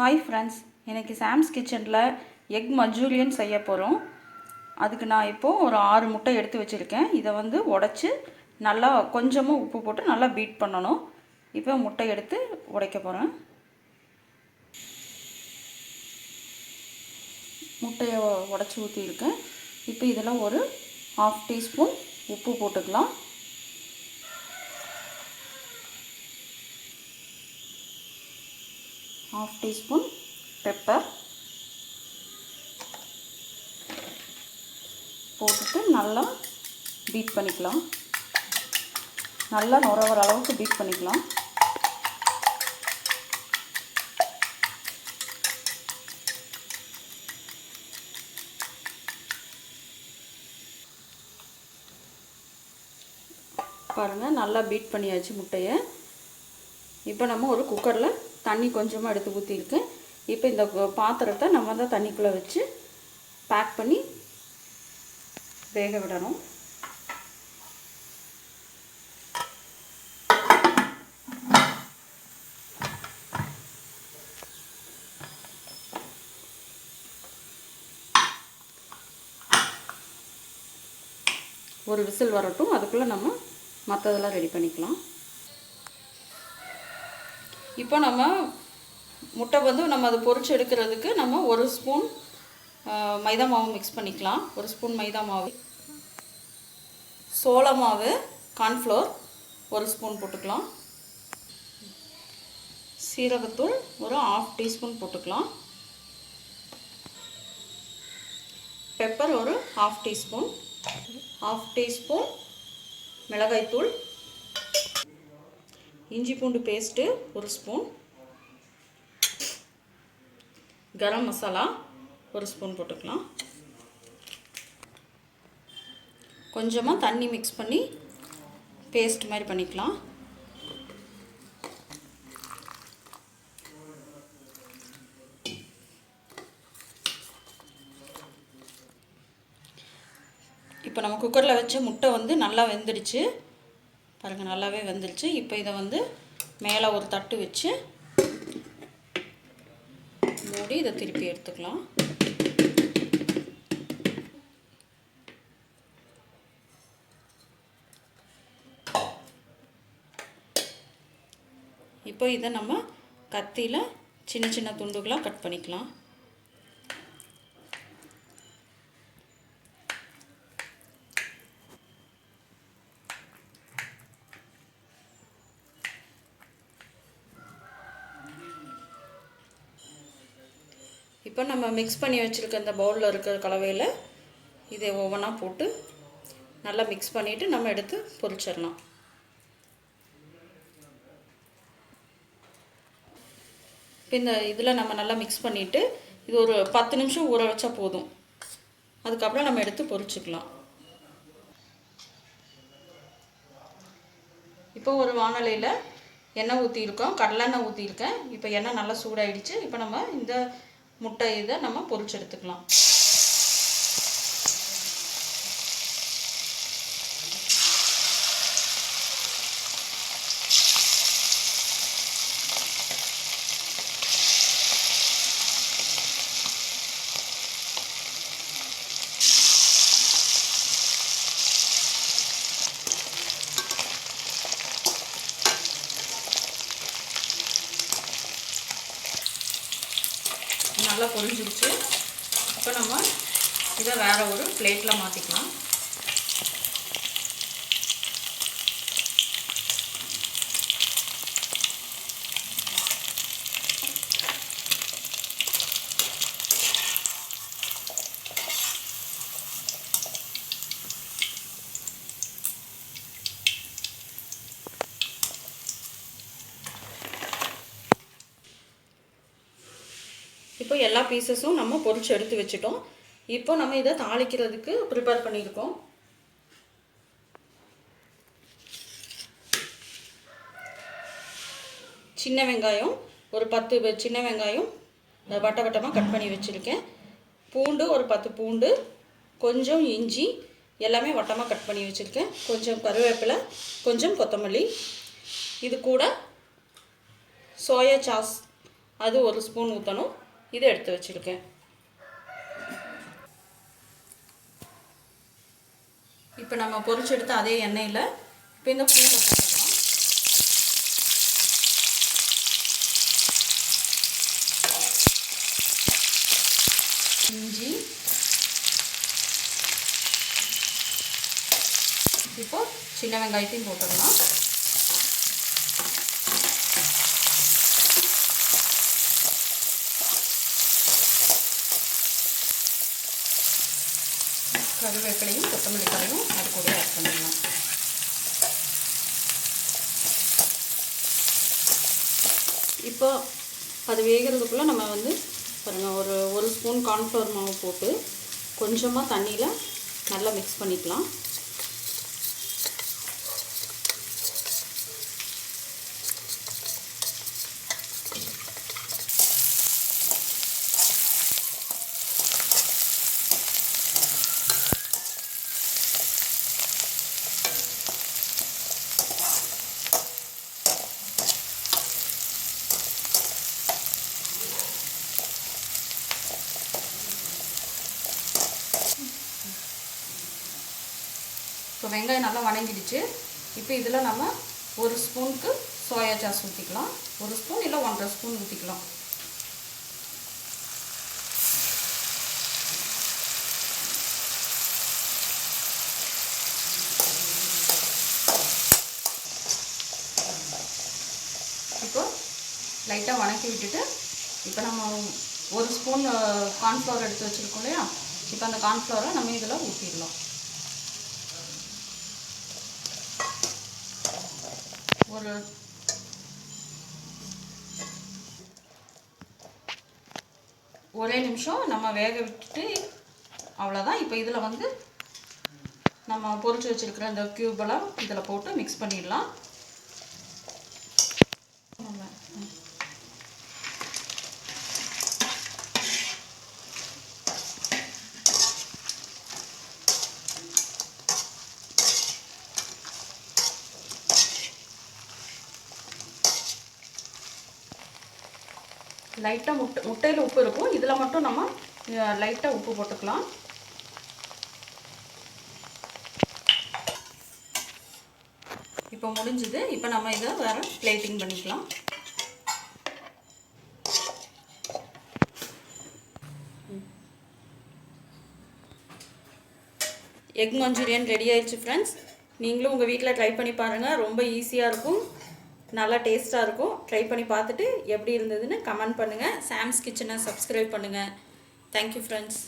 Hi friends, எனக்கு Sam's கிச்சனில் egg Manchurian செய்ய போகிறோம். அதுக்கு நான் இப்போது ஒரு 6 முட்டை எடுத்து வச்சுருக்கேன். இதை உடைச்சி நல்லா கொஞ்சமாக உப்பு போட்டு நல்லா பீட் பண்ணணும். இப்போ முட்டை எடுத்து உடைக்க போகிறேன். முட்டையை உடைச்சி ஊற்றியிருக்கேன். இப்போ இதில் ஒரு 1/2 டீஸ்பூன் உப்பு போட்டுக்கலாம். ½ டீஸ்பூன் பெப்பர் போட்டுட்டு நல்லா பீட் பண்ணிக்கலாம். நல்லா நுர வர அளவுக்கு பீட் பண்ணிக்கலாம். பாருங்கள், நல்லா பீட் பண்ணியாச்சு முட்டையை. இப்போ நம்ம ஒரு குக்கரில் தண்ணி கொஞ்சமாக எடுத்து ஊற்றிருக்கேன். இப்போ இந்த பாத்திரத்தை நம்ம தான் தண்ணிக்குள்ளே வச்சு பேக் பண்ணி வேக விடணும். ஒரு விசில் வரட்டும், அதுக்குள்ளே நம்ம மற்றதெல்லாம் ரெடி பண்ணிக்கலாம். இப்போ நம்ம முட்டை நம்ம அதை பொரிச்சு எடுக்கிறதுக்கு நம்ம 1 ஸ்பூன் மைதா மாவு மிக்ஸ் பண்ணிக்கலாம். 1 ஸ்பூன் மைதா மாவு, சோள மாவு, கார்ன்ஃப்ளோர் 1 ஸ்பூன் போட்டுக்கலாம். சீரகத்தூள் ஒரு ½ டீஸ்பூன் போட்டுக்கலாம். பெப்பர் ஒரு ½ டீஸ்பூன், ½ டீஸ்பூன் மிளகாய்த்தூள், இஞ்சி பூண்டு paste 1 spoon, garam masala 1 spoon போட்டுக்கலாம். கொஞ்சமாக தண்ணி மிக்ஸ் பண்ணி பேஸ்ட் மாதிரி பண்ணிக்கலாம். இப்போ நம்ம குக்கரில் வச்ச முட்டை நல்லா வெந்துடுச்சு. பாருங்கள், நல்லாவே வெந்துடுச்சு. இப்போ இதை மேலே ஒரு தட்டு வச்சு மூடி இதை திருப்பி எடுத்துக்கலாம். இப்போ இதை நம்ம கத்தியில் சின்ன சின்ன துண்டுகளாக கட் பண்ணிக்கலாம். இப்போ நம்ம மிக்ஸ் பண்ணி வச்சுருக்க இந்த பவுலில் இருக்கிற கலவையில் இதை ஒவ்வொன்றா போட்டு நல்லா மிக்ஸ் பண்ணிவிட்டு நம்ம எடுத்து பொரிச்சிடலாம். இப்போ இந்த இதில் நம்ம நல்லா மிக்ஸ் பண்ணிவிட்டு இது ஒரு 10 நிமிஷம் ஊற வச்சா போதும். அதுக்கப்புறம் நம்ம எடுத்து பொரிச்சிக்கலாம். இப்போ ஒரு வாணலியில் எண்ணெய் ஊற்றிருக்கோம், கடலெண்ணெய் ஊற்றிருக்கேன். இப்போ எண்ணெய் நல்லா சூடாயிடுச்சு. இப்போ நம்ம இந்த முட்டை இதை நம்ம பொரிச்சு எடுத்துக்கலாம். நல்லா பொரிஞ்சிடுச்சு. இப்போ நம்ம இதை வேறு ஒரு பிளேட்டில் மாற்றிக்கலாம். இப்போ எல்லா பீசஸும் நம்ம பொரிச்சு எடுத்து வச்சுட்டோம். இப்போ நம்ம இதை தாளிக்கிறதுக்கு ப்ரிப்பேர் பண்ணியிருக்கோம். சின்ன வெங்காயம் ஒரு 10 சின்ன வெங்காயம் வட்ட வட்டமாக கட் பண்ணி வச்சுருக்கேன். பூண்டு ஒரு 10 பூண்டு, கொஞ்சம் இஞ்சி எல்லாமே வட்டமாக கட் பண்ணி வச்சுருக்கேன். கொஞ்சம் கருவேப்பிலை, கொஞ்சம் கொத்தமல்லி. இது கூட சோயா சாஸ் அது 1 ஸ்பூன் ஊற்றணும். இதை எடுத்து வச்சுருக்கேன். இப்போ நம்ம பொரிச்சு எடுத்த அதே எண்ணெயில் இப்போ இந்த பூண்டை போட்டுக்கலாம். இஞ்சி, இப்போ சின்ன வெங்காயத்தையும் போட்டுடலாம். கருவேப்பிலையும் கொத்தமல்லி தழையும் அது கூட ஆட் பண்ணிடலாம். இப்போ அது வேகிறதுக்குள்ளே நம்ம வந்து பாருங்கள், ஒரு ஸ்பூன் கார்ன்ஃப்ளவர் மாவு போட்டு கொஞ்சமாக தண்ணியில் நல்லா மிக்ஸ் பண்ணிக்கலாம். இப்போ வெங்காயம் நல்லா வணங்கிடுச்சு. இப்போ இதில் நம்ம 1 ஸ்பூனுக்கு சோயா சாஸ் ஊற்றிக்கலாம். 1 ஸ்பூன் இல்லை 1.5 ஸ்பூன் ஊற்றிக்கலாம். இப்போ லைட்டாக வணக்கி விட்டுட்டு இப்போ நம்ம 1 ஸ்பூன் கார்ன்ஃப்ளவர் எடுத்து வச்சுருக்கோம் இல்லையா, இப்போ அந்த கார்ன்ஃப்ளவரை நம்ம இதில் ஊற்றிடலாம். ஒரே நிமிஷம் நம்ம வேக விட்டுட்டு அவ்வளோதான். இப்போ இதில் வந்து நம்ம பொரிச்சு வச்சுருக்கிற இந்த க்யூபெல்லாம் இதில் போட்டு மிக்ஸ் பண்ணிடலாம். லைட்டாக முட்டையில் உப்பு இருக்கும், இதில் மட்டும் நம்ம லைட்டாக உப்பு போட்டுக்கலாம். இப்போ முடிஞ்சுது. இப்போ நம்ம இதை வேறு பிளேட்டிங் பண்ணிக்கலாம். எக் மஞ்சூரியன் ரெடி ஆயிடுச்சு ஃப்ரெண்ட்ஸ். நீங்களும் உங்கள் வீட்டில் ட்ரை பண்ணி பாருங்கள். ரொம்ப ஈஸியாக இருக்கும், நல்லா டேஸ்ட்டாக இருக்கும். ட்ரை பண்ணி பார்த்துட்டு எப்படி இருந்ததுன்னு கமெண்ட் பண்ணுங்கள். சாம்ஸ் கிச்சனை சப்ஸ்கிரைப் பண்ணுங்கள். Thank you friends.